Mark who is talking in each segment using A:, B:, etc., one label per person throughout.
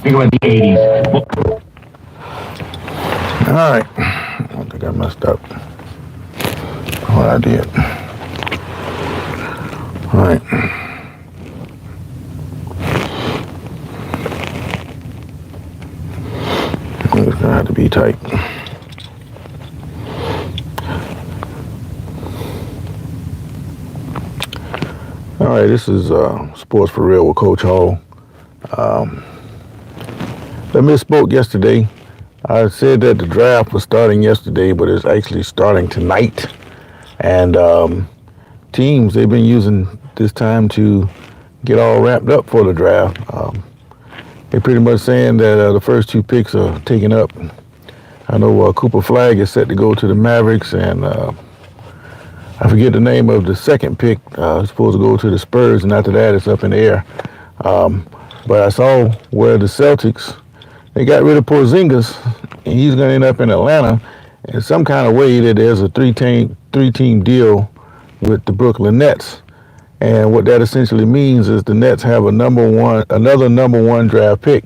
A: in the 80s.
B: All right. I don't think I messed up what I did. All right. It's going to have to be tight. All right, this is Sports for Real with Coach Hall. I misspoke yesterday. I said that the draft was starting yesterday, but it's actually starting tonight. And teams, they've been using this time to get all wrapped up for the draft. They're pretty much saying that the first two picks are taken up. I know Cooper Flagg is set to go to the Mavericks, and I forget the name of the second pick. It's supposed to go to the Spurs, and after that, it's up in the air. But I saw where the Celtics, they got rid of Porzingis, and he's going to end up in Atlanta in some kind of way that there's a three-team deal with the Brooklyn Nets. And what that essentially means is the Nets have another number one draft pick.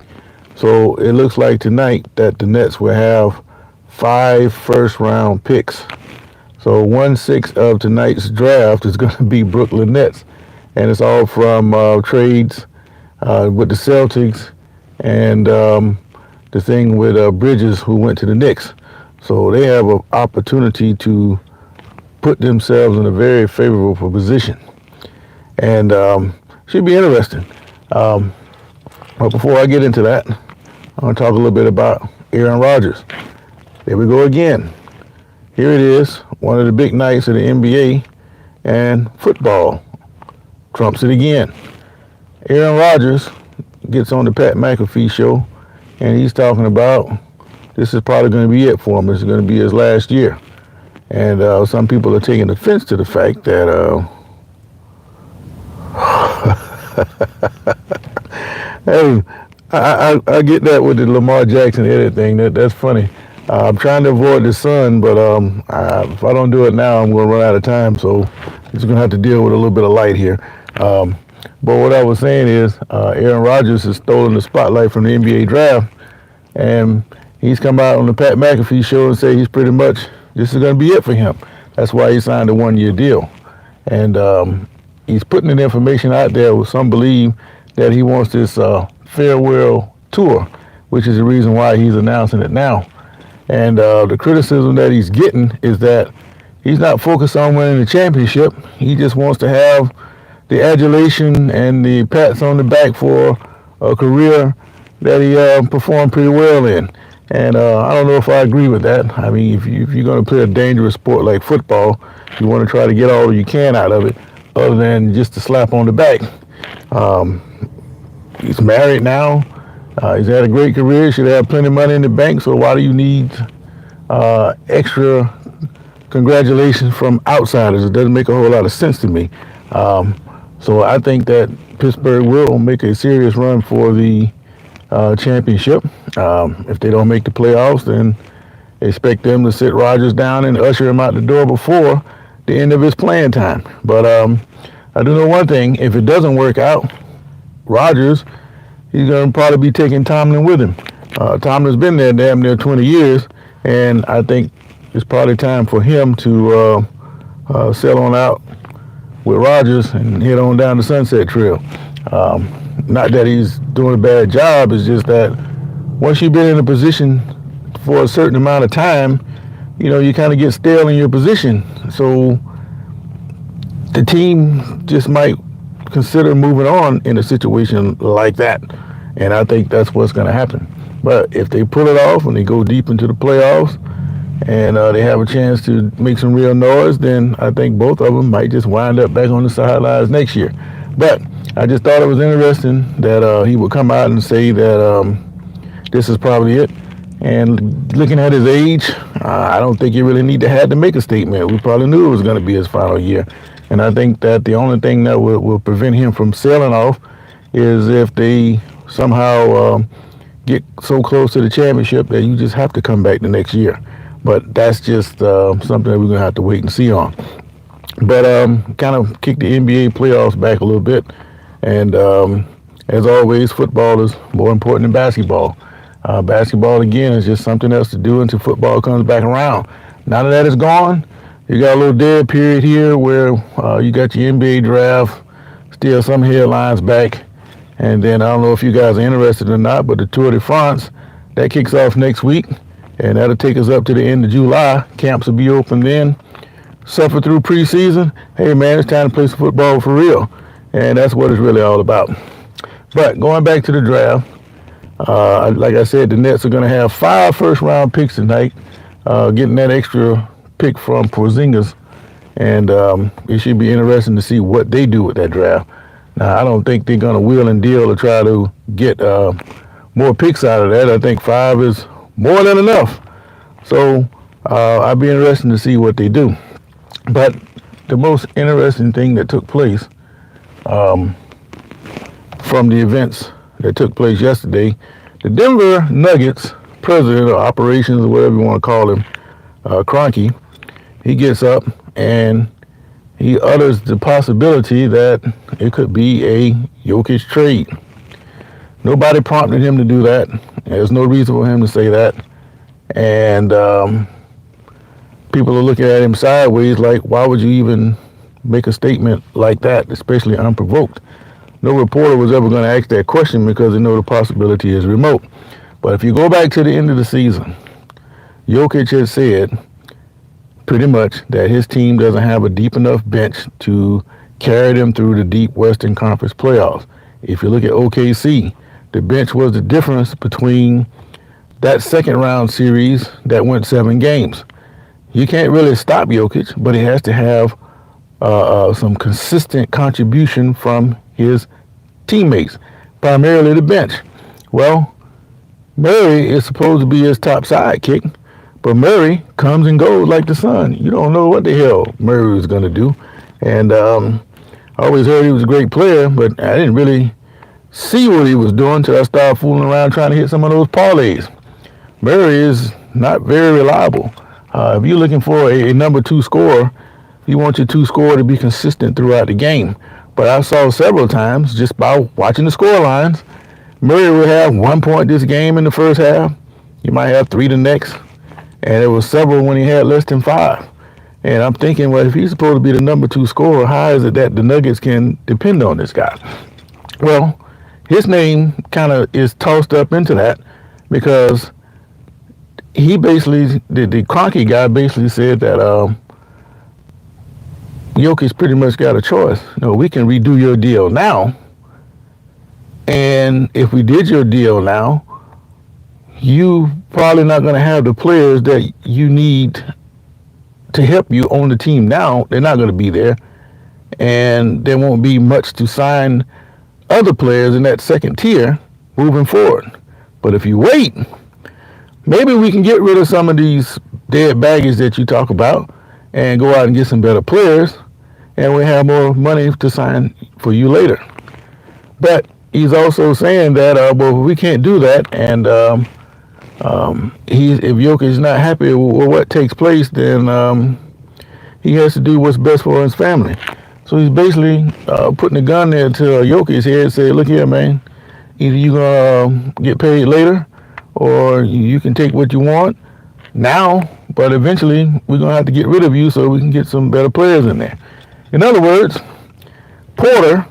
B: So it looks like tonight that the Nets will have 5 first-round picks. So 1/6 of tonight's draft is going to be Brooklyn Nets. And it's all from trades with the Celtics and the thing with Bridges, who went to the Knicks. So they have an opportunity to put themselves in a very favorable position. And should be interesting. But before I get into that, I want to talk a little bit about Aaron Rodgers. There we go again. Here it is, one of the big nights of the NBA, and football trumps it again. Aaron Rodgers gets on the Pat McAfee show, and he's talking about this is probably going to be it for him. This is going to be his last year. And some people are taking offense to the fact that hey, I get that with the Lamar Jackson edit thing. That's funny. I'm trying to avoid the sun, but if I don't do it now, I'm going to run out of time. So I'm just going to have to deal with a little bit of light here. But what I was saying is Aaron Rodgers has stolen the spotlight from the NBA draft, and he's come out on the Pat McAfee show and say he's pretty much, this is going to be it for him. That's why he signed a 1-year deal. And he's putting the information out there with some believe that he wants this farewell tour, which is the reason why he's announcing it now. And the criticism that he's getting is that he's not focused on winning the championship. He just wants to have the adulation and the pats on the back for a career that he performed pretty well in. And I don't know if I agree with that. I mean, if you're going to play a dangerous sport like football, you want to try to get all you can out of it, other than just a slap on the back. He's married now. He's had a great career. Should have plenty of money in the bank. So why do you need extra congratulations from outsiders? It doesn't make a whole lot of sense to me. So I think that Pittsburgh will make a serious run for the championship. If they don't make the playoffs, then expect them to sit Rodgers down and usher him out the door before the end of his playing time. But I do know one thing. If it doesn't work out, Rodgers, he's going to probably be taking Tomlin with him. Tomlin's been there damn near 20 years, and I think it's probably time for him to sail on out with Rodgers and head on down the Sunset Trail. Not that he's doing a bad job, it's just that once you've been in a position for a certain amount of time, you know, you kind of get stale in your position. So the team just might consider moving on in a situation like that. And I think that's what's going to happen. But if they pull it off and they go deep into the playoffs and they have a chance to make some real noise, then I think both of them might just wind up back on the sidelines next year. But I just thought it was interesting that he would come out and say that this is probably it. And looking at his age, I don't think he really had to make a statement. We probably knew it was going to be his final year. And I think that the only thing that will prevent him from sailing off is if they somehow get so close to the championship that you just have to come back the next year. But that's just something that we're going to have to wait and see on. But kind of kick the NBA playoffs back a little bit. And as always, football is more important than basketball. Basketball, again, is just something else to do until football comes back around. Now that that is gone, you got a little dead period here where you got your NBA draft, still some headlines back. And then I don't know if you guys are interested or not, but the Tour de France, that kicks off next week. And that'll take us up to the end of July. Camps will be open then. Suffer through preseason. Hey, man, it's time to play some football for real. And that's what it's really all about. But going back to the draft, like I said, the Nets are going to have 5 first-round picks tonight, getting that extra pick from Porzingis. And it should be interesting to see what they do with that draft. Now, I don't think they're going to wheel and deal to try to get more picks out of that. I think 5 is more than enough. So I'd be interested to see what they do. But the most interesting thing that took place from the events that took place yesterday, the Denver Nuggets president of operations, or whatever you want to call him, Kroenke, he gets up and he utters the possibility that it could be a Jokic trade. Nobody prompted him to do that. There's no reason for him to say that. And people are looking at him sideways like, why would you even make a statement like that, especially unprovoked? No reporter was ever going to ask that question because they know the possibility is remote. But if you go back to the end of the season, Jokic has said pretty much that his team doesn't have a deep enough bench to carry them through the deep Western Conference playoffs. If you look at OKC, the bench was the difference between that second round series that went 7 games. You can't really stop Jokic, but he has to have some consistent contribution from his teammates, primarily the bench. Well, Murray is supposed to be his top sidekick, but Murray comes and goes like the sun. You don't know what the hell Murray is going to do. And I always heard he was a great player, but I didn't really see what he was doing until I started fooling around trying to hit some of those parlays. Murray is not very reliable. If you're looking for a number 2 scorer, you want your 2 scorer to be consistent throughout the game. But I saw several times, just by watching the score lines, Murray would have 1 point this game in the first half. You might have 3 the next. And there was several when he had less than 5. And I'm thinking, well, if he's supposed to be the number 2 scorer, how is it that the Nuggets can depend on this guy? Well, his name kind of is tossed up into that because he basically, the Kroenke guy basically said that Jokic pretty much got a choice. No, we can redo your deal now. And if we did your deal now, you probably not going to have the players that you need to help you on the team now. They're not going to be there. And there won't be much to sign other players in that second tier moving forward. But if you wait, maybe we can get rid of some of these dead baggage that you talk about and go out and get some better players, and we have more money to sign for you later. But he's also saying that, well, we can't do that, and if Jokic is not happy with what takes place, then he has to do what's best for his family. So he's basically putting a gun there to Jokic's head and say, look here, man, either you're going to get paid later or you can take what you want now, but eventually we're going to have to get rid of you so we can get some better players in there. In other words, Porter,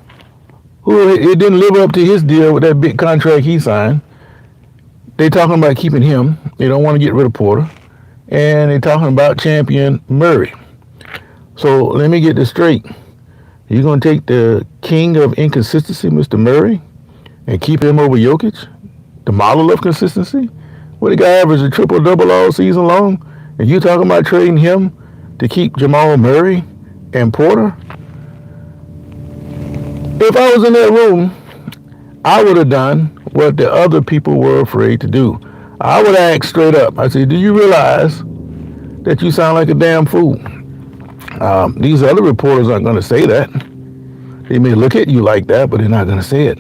B: who it didn't live up to his deal with that big contract he signed, they talking about keeping him. They don't want to get rid of Porter. And they're talking about champion Murray. So let me get this straight. You're going to take the king of inconsistency, Mr. Murray, and keep him over Jokic, the model of consistency? Well, the guy averaged a triple-double all season long, and you talking about trading him to keep Jamal Murray and Porter? If I was in that room, I would have done what the other people were afraid to do. I would ask straight up. I said, do you realize that you sound like a damn fool? These other reporters aren't going to say that. They may look at you like that, but they're not going to say it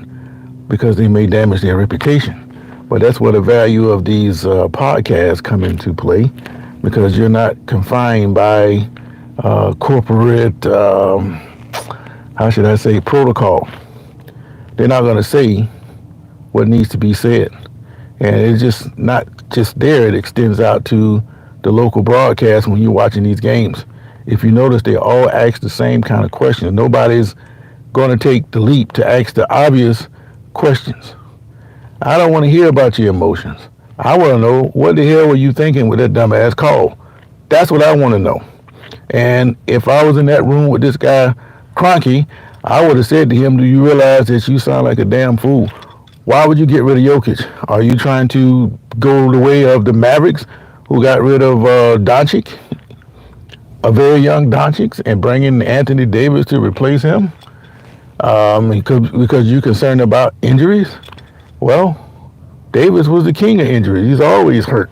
B: because they may damage their reputation. But that's where the value of these podcasts come into play, because you're not confined by corporate, how should I say, protocol. they're not going to say what needs to be said. And it's just not just there. It extends out to the local broadcast when you're watching these games. If you notice, they all ask the same kind of questions. Nobody's going to take the leap to ask the obvious questions. I don't want to hear about your emotions. I want to know, what the hell were you thinking with that dumbass call? That's what I want to know. And if I was in that room with this guy, Kroenke, I would have said to him, do you realize that you sound like a damn fool? Why would you get rid of Jokic? Are you trying to go the way of the Mavericks, who got rid of Doncic, a very young Doncic, and bring in Anthony Davis to replace him? Because you're concerned about injuries? Well, Davis was the king of injuries. He's always hurt.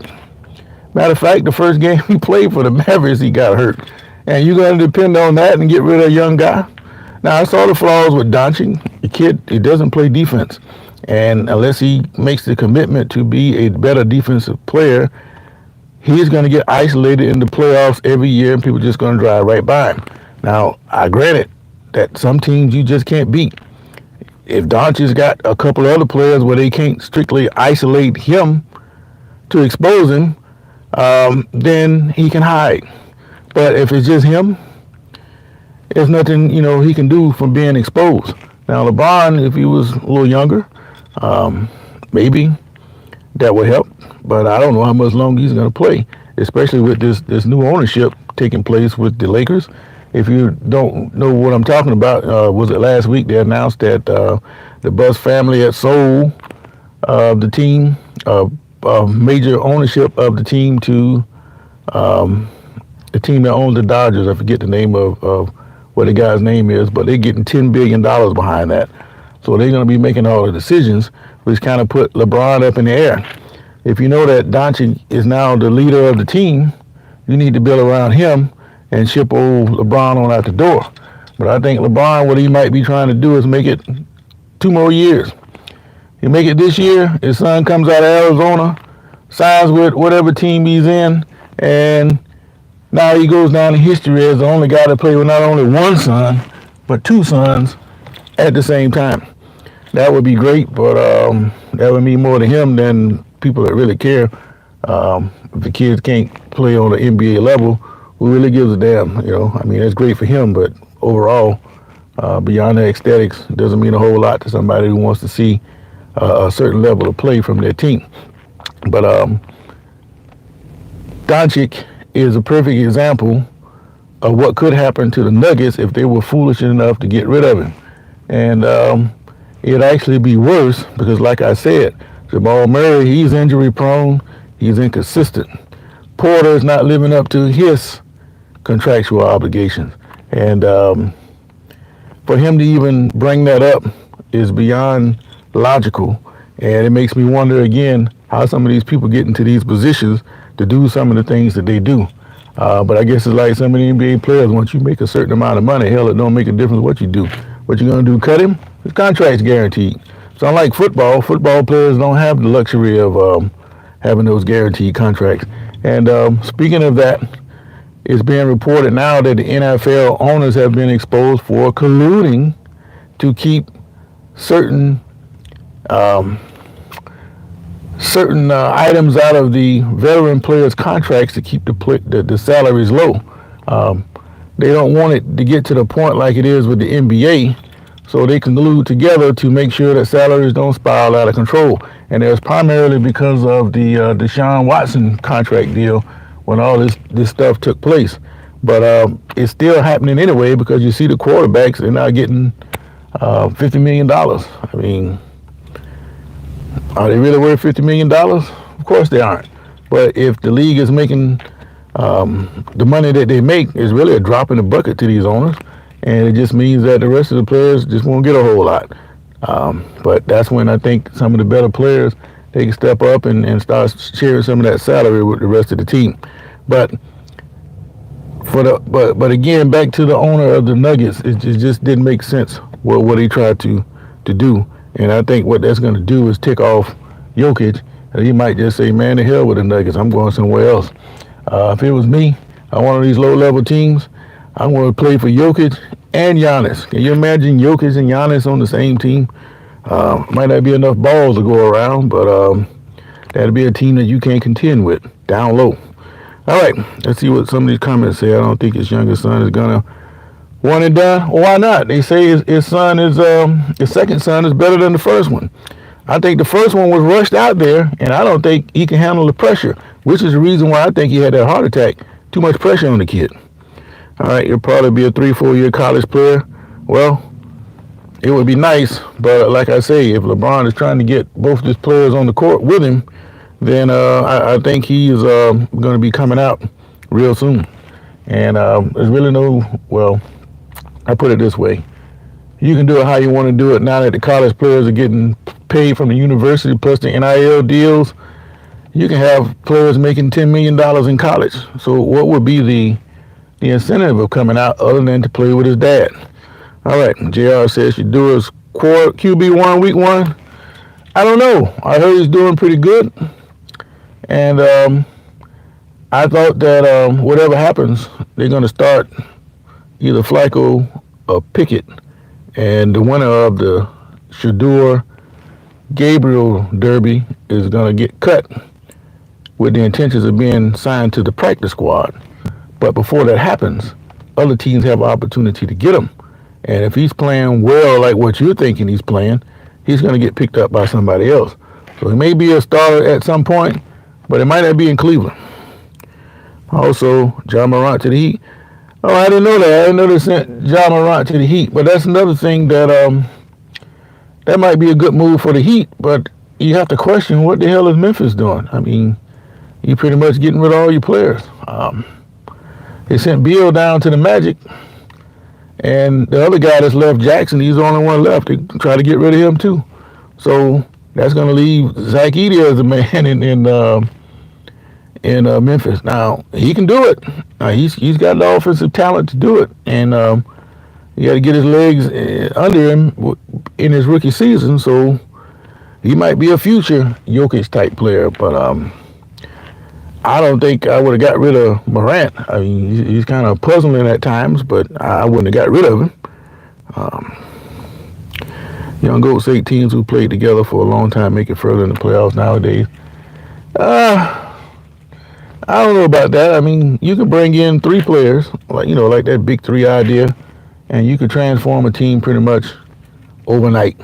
B: Matter of fact, the first game he played for the Mavericks, he got hurt. And you're going to depend on that and get rid of a young guy? Now, I saw the flaws with Doncic. The kid, he doesn't play defense. And unless he makes the commitment to be a better defensive player, he's going to get isolated in the playoffs every year, and people are just going to drive right by him. Now, I granted that some teams you just can't beat. If Doncic's got a couple of other players where they can't strictly isolate him to expose him, then he can hide. But if it's just him, there's nothing, he can do from being exposed. Now, LeBron, if he was a little younger, maybe that would help. But I don't know how much longer he's going to play, especially with this new ownership taking place with the Lakers. If you don't know what I'm talking about, was it last week they announced that the Buss family at Seoul, the team, major ownership of the team to the team that owns the Dodgers. I forget the name of what the guy's name is, but they're getting $10 billion behind that. So they're going to be making all the decisions, which kind of put LeBron up in the air. If you know that Doncic is now the leader of the team, you need to build around him and ship old LeBron on out the door. But I think LeBron, what he might be trying to do is make it 2 more years. He make it this year, his son comes out of Arizona, signs with whatever team he's in, and now he goes down in history as the only guy to play with not only one son, but 2 sons at the same time. That would be great, but that would mean more to him than people that really care. If the kids can't play on the NBA level, who really gives a damn? I mean, that's great for him, but overall, beyond the aesthetics, it doesn't mean a whole lot to somebody who wants to see a certain level of play from their team. But Doncic is a perfect example of what could happen to the Nuggets if they were foolish enough to get rid of him. And it'd actually be worse because, like I said, Jamal Murray, he's injury prone, he's inconsistent. Porter's not living up to his contractual obligations. And for him to even bring that up is beyond logical. And it makes me wonder again how some of these people get into these positions to do some of the things that they do. But I guess it's like some of the NBA players, once you make a certain amount of money, hell, it don't make a difference what you do. What you're going to do, cut him? His contract's guaranteed. So unlike football players don't have the luxury of having those guaranteed contracts. And speaking of that, it's being reported now that the NFL owners have been exposed for colluding to keep certain items out of the veteran players' contracts to keep the salaries low. They don't want it to get to the point like it is with the NBA, so they can collude together to make sure that salaries don't spiral out of control. And it was primarily because of the Deshaun Watson contract deal when all this stuff took place. But it's still happening anyway because you see the quarterbacks, they're now getting $50 million. I mean, are they really worth $50 million? Of course they aren't. But if the league is making the money that they make is really a drop in the bucket to these owners, and it just means that the rest of the players just won't get a whole lot. But that's when I think some of the better players, they can step up and start sharing some of that salary with the rest of the team. But again, back to the owner of the Nuggets, it just didn't make sense what he tried to do. And I think what that's going to do is tick off Jokic. And he might just say, man, the hell with the Nuggets. I'm going somewhere else. If it was me, on one of these low-level teams, I'm going to play for Jokic and Giannis. Can you imagine Jokic and Giannis on the same team? Might not be enough balls to go around, but that'll be a team that you can't contend with down low. All right, let's see what some of these comments say. I don't think his youngest son is gonna want it done. Well, why not? They say his second son is better than the first one. I think the first one was rushed out there, and I don't think he can handle the pressure, which is the reason why I think he had that heart attack. Too much pressure on the kid. All right, he'll probably be a 3-4 year college player. Well, it would be nice, but like I say, if LeBron is trying to get both his players on the court with him, then I think he is going to be coming out real soon. And there's really well, I put it this way. You can do it how you want to do it now that the college players are getting paid from the university plus the NIL deals. You can have players making $10 million in college. So what would be the incentive of coming out other than to play with his dad? All right, JR says you do his QB1 week 1. I don't know. I heard he's doing pretty good. And I thought that whatever happens, they're going to start either Flacco or Pickett. And the winner of the Shador Gabriel Derby is going to get cut with the intentions of being signed to the practice squad. But before that happens, other teams have an opportunity to get him. And if he's playing well like what you're thinking he's playing, he's going to get picked up by somebody else. So he may be a starter at some point, but it might not be in Cleveland. Also, John Morant to the Heat. Oh, I didn't know that. I didn't know they sent John Morant to the Heat. But that's another thing that that might be a good move for the Heat. But you have to question, what the hell is Memphis doing? I mean, you're pretty much getting rid of all your players. They sent Beal down to the Magic. And the other guy that's left, Jackson, he's the only one left. They try to get rid of him too. So that's going to leave Zach Edey as the man in Memphis. Now, he can do it. He's got the offensive talent to do it. And you got to get his legs under him in his rookie season. So he might be a future Jokic type player. But I don't think I would have got rid of Morant. I mean, he's kind of puzzling at times, but I wouldn't have got rid of him. Young Goat State teams who played together for a long time make it further in the playoffs nowadays. I don't know about that. I mean, you could bring in 3 players, like that big 3 idea, and you could transform a team pretty much overnight.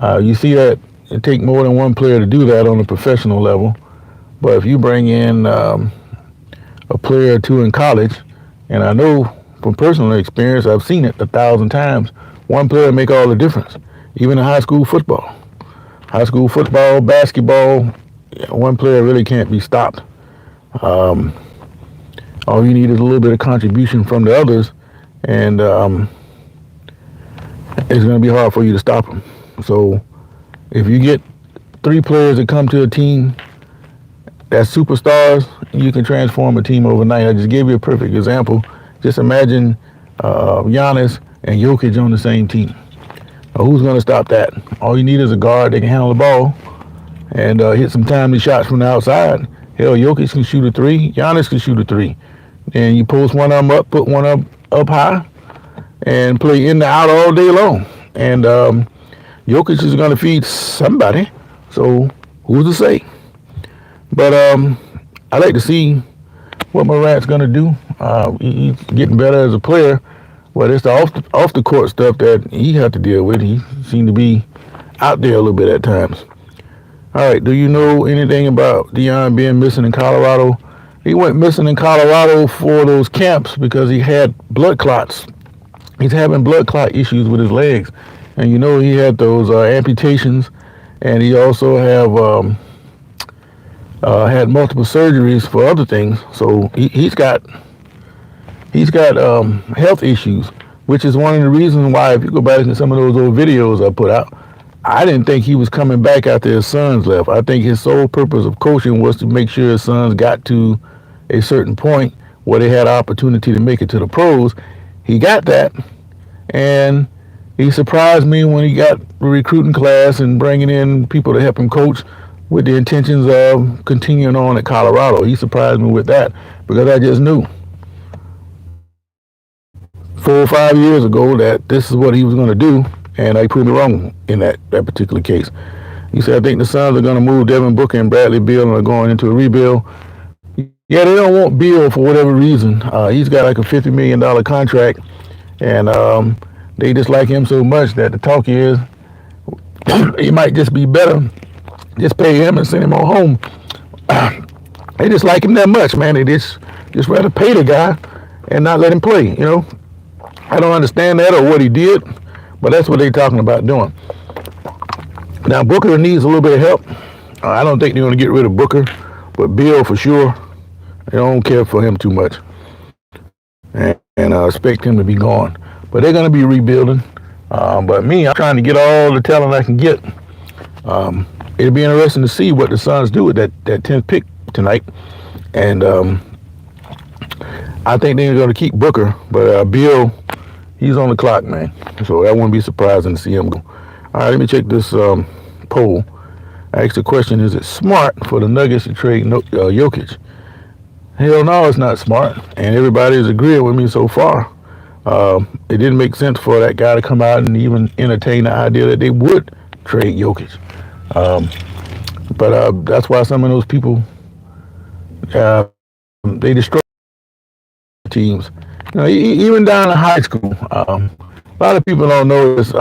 B: You see that it takes more than one player to do that on a professional level. But if you bring in a player or 2 in college, and I know from personal experience, I've seen it 1,000 times, one player make all the difference, even in high school football. High school football, basketball, one player really can't be stopped. All you need is a little bit of contribution from the others, and it's going to be hard for you to stop them. So if you get 3 players that come to a team that's superstars, you can transform a team overnight. I just gave you a perfect example. Just imagine Giannis and Jokic on the same team. Who's going to stop that? All you need is a guard that can handle the ball and hit some timely shots from the outside. Hell, Jokic can shoot a 3. Giannis can shoot a 3. And you post one of them up, put one up high, and play in to out all day long. And Jokic is going to feed somebody. So who's to say? But I like to see what Morant's going to do. He's getting better as a player. But it's the off the court stuff that he had to deal with. He seemed to be out there a little bit at times. All right, do you know anything about Deion being missing in Colorado? He went missing in Colorado for those camps because he had blood clots. He's having blood clot issues with his legs. And you know he had those amputations, and he also have had multiple surgeries for other things. So he's got health issues, which is one of the reasons why, if you go back to some of those old videos I put out, I didn't think he was coming back after his sons left. I think his sole purpose of coaching was to make sure his sons got to a certain point where they had an opportunity to make it to the pros. He got that, and he surprised me when he got the recruiting class and bringing in people to help him coach with the intentions of continuing on at Colorado. He surprised me with that because I just knew 4 or 5 years ago that this is what he was going to do, and he proved me wrong in that particular case. He said, I think the Suns are going to move Devin Booker and Bradley Beal and are going into a rebuild. Yeah, they don't want Beal for whatever reason. He's got like a $50 million contract, and they dislike him so much that the talk is it might just be better just pay him and send him on home. They just like him that much, man. They just rather pay the guy and not let him play, you know. I don't understand that or what he did, but that's what they're talking about doing. Now, Booker needs a little bit of help. I don't think they're going to get rid of Booker, but Bill for sure. They don't care for him too much, and I expect him to be gone. But they're going to be rebuilding. But me, I'm trying to get all the talent I can get. It'll be interesting to see what the Suns do with that 10th pick tonight. And I think they're going to keep Booker, but Bill, he's on the clock, man. So I wouldn't be surprising to see him go. All right, let me check this poll. I asked the question, is it smart for the Nuggets to trade Jokic? Hell no, it's not smart. And everybody's agreeing with me so far. It didn't make sense for that guy to come out and even entertain the idea that they would trade Jokic. But that's why some of those people, they destroy teams. You know, even down in high school, a lot of people don't know this.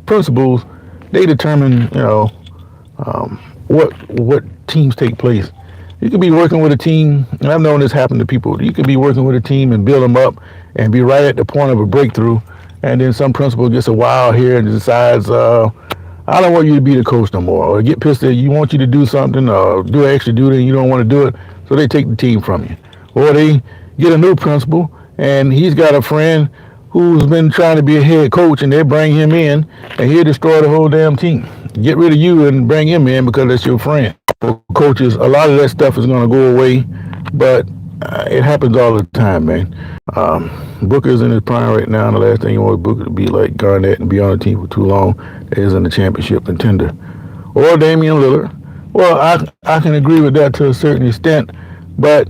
B: Principals, they determine, you know, what teams take place. You could be working with a team, and I've known this happen to people. You could be working with a team and build them up and be right at the point of a breakthrough, and then some principal gets a wild here and decides, I don't want you to be the coach no more, or get pissed at you, want you to do something, or do extra duty and you don't want to do it, so they take the team from you. Or they get a new principal, and he's got a friend who's been trying to be a head coach, and they bring him in, and he'll destroy the whole damn team. Get rid of you and bring him in because that's your friend. For coaches, a lot of that stuff is going to go away, but it happens all the time, man. Booker's in his prime right now, and the last thing you want Booker to be like Garnett and be on the team for too long that isn't a championship contender. Or Damian Lillard. Well, I can agree with that to a certain extent, but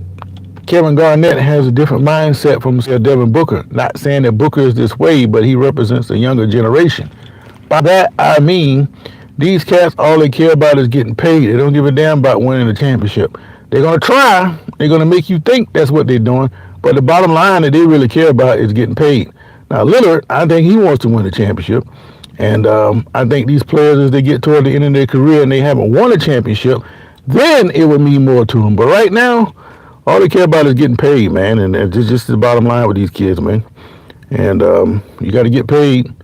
B: Kevin Garnett has a different mindset from, say, Devin Booker. Not saying that Booker is this way, but he represents a younger generation. By that, I mean, these cats, all they care about is getting paid. They don't give a damn about winning the championship. They're going to try. They're going to make you think that's what they're doing. But the bottom line that they really care about is getting paid. Now, Lillard, I think he wants to win the championship. And I think these players, as they get toward the end of their career and they haven't won a championship, then it would mean more to them. But right now, all they care about is getting paid, man. And it's just the bottom line with these kids, man. And you got to get paid.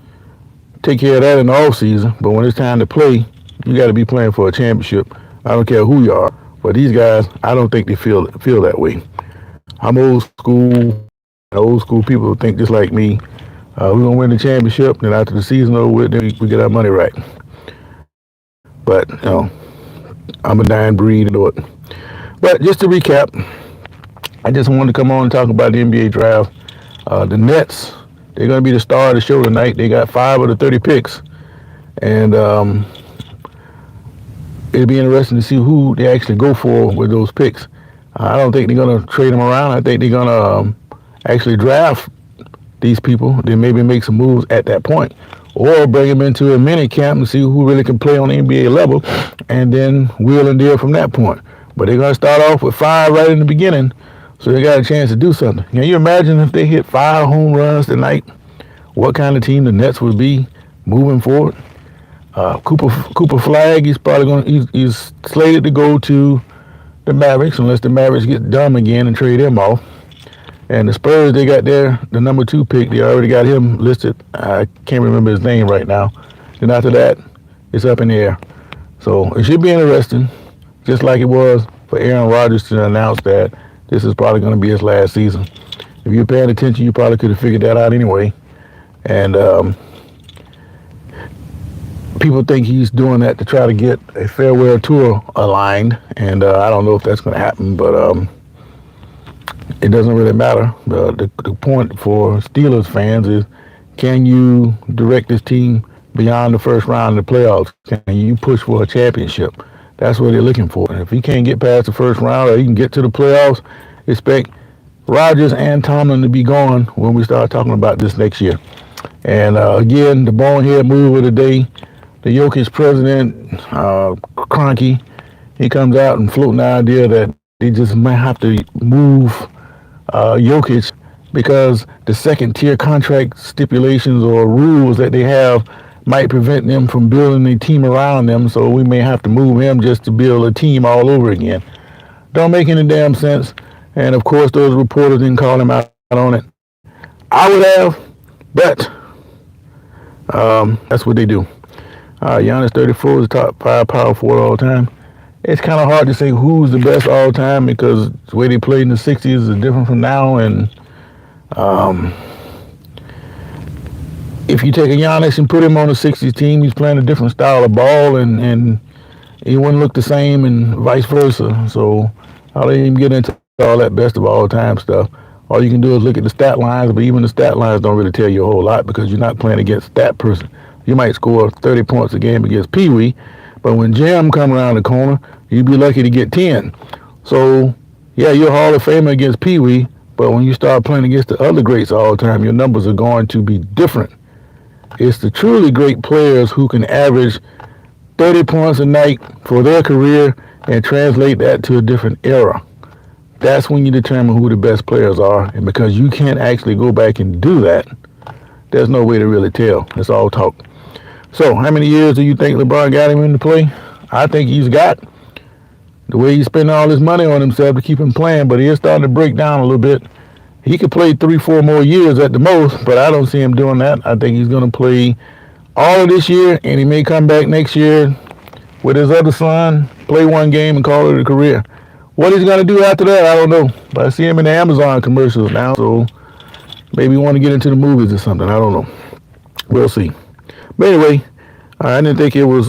B: Take care of that in the off season, but when it's time to play, you got to be playing for a championship. I don't care who you are, but these guys, I don't think they feel that way. I'm old school. Old school people think just like me. We're gonna win the championship, then after the season over with, then we get our money right. But you know, I'm a dying breed to do it. But just to recap, I just wanted to come on and talk about the NBA draft. The Nets. They're going to be the star of the show tonight. They got 5 of the 30 picks. And it'll be interesting to see who they actually go for with those picks. I don't think they're going to trade them around. I think they're going to actually draft these people. Then maybe make some moves at that point. Or bring them into a mini camp and see who really can play on the NBA level. And then wheel and deal from that point. But they're going to start off with 5 right in the beginning. So they got a chance to do something. Can you imagine if they hit 5 home runs tonight? What kind of team the Nets would be moving forward? Cooper Flag, he's slated to go to the Mavericks unless the Mavericks get dumb again and trade him off. And the Spurs, they got the number 2 pick. They already got him listed. I can't remember his name right now. And after that, it's up in the air. So it should be interesting, just like it was for Aaron Rodgers to announce that this is probably going to be his last season. If you're paying attention, you probably could have figured that out anyway. And people think he's doing that to try to get a farewell tour aligned. And I don't know if that's going to happen, but it doesn't really matter. The point for Steelers fans is, can you direct this team beyond the first round of the playoffs? Can you push for a championship? That's what they're looking for. And if he can't get past the first round or he can get to the playoffs, expect Rodgers and Tomlin to be gone when we start talking about this next year. And again, the bonehead move of the day, the Jokic president, Kroenke, he comes out and floating the idea that they just might have to move Jokic because the second tier contract stipulations or rules that they have might prevent them from building a team around them. So we may have to move him just to build a team all over again. Don't make any damn sense. And of course, those reporters didn't call him out on it. I would have, but that's what they do. Giannis 34 is the top 5 power forward all time. It's kind of hard to say who's the best all time because the way they played in the 60s is different from now. And if you take a Giannis and put him on a 60s team, he's playing a different style of ball and he wouldn't look the same and vice versa. So I don't even get into all that best of all time stuff. All you can do is look at the stat lines, but even the stat lines don't really tell you a whole lot because you're not playing against that person. You might score 30 points a game against Pee Wee, but when Jim come around the corner, you'd be lucky to get 10. So, yeah, you're a Hall of Famer against Pee Wee, but when you start playing against the other greats all the time, your numbers are going to be different. It's the truly great players who can average 30 points a night for their career and translate that to a different era. That's when you determine who the best players are. And because you can't actually go back and do that, there's no way to really tell. It's all talk. So how many years do you think LeBron got him into play? I think he's got the way he's spending all his money on himself to keep him playing, but he is starting to break down a little bit. He could play 3-4 more years at the most, but I don't see him doing that. I think he's going to play all of this year, and he may come back next year with his other son, play one game and call it a career. What he's going to do after that, I don't know. But I see him in the Amazon commercials now, so maybe he want to get into the movies or something. I don't know. We'll see. But anyway, I didn't think it was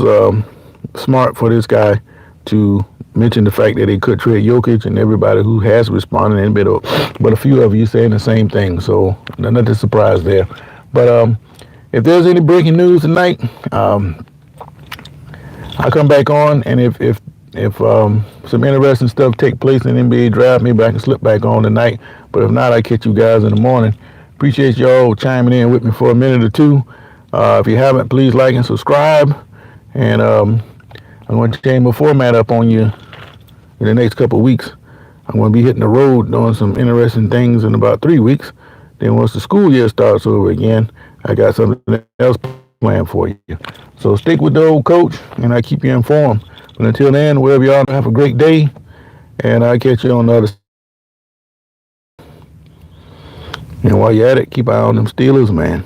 B: smart for this guy to mention the fact that they could trade Jokic, and everybody who has responded, and but a few of you saying the same thing. So nothing surprised there. But if there's any breaking news tonight, I'll come back on, and if some interesting stuff take place in the NBA draft, maybe I can slip back on tonight. But if not, I catch you guys in the morning. Appreciate y'all chiming in with me for a minute or two. If you haven't, please like and subscribe. And I'm going to change my format up on you in the next couple of weeks. I'm going to be hitting the road doing some interesting things in about 3 weeks. Then once the school year starts over again, I got something else planned for you. So stick with the old coach, and I keep you informed. But until then, wherever you are, have a great day, and I'll catch you on the other side. And while you're at it, keep an eye on them Steelers, man.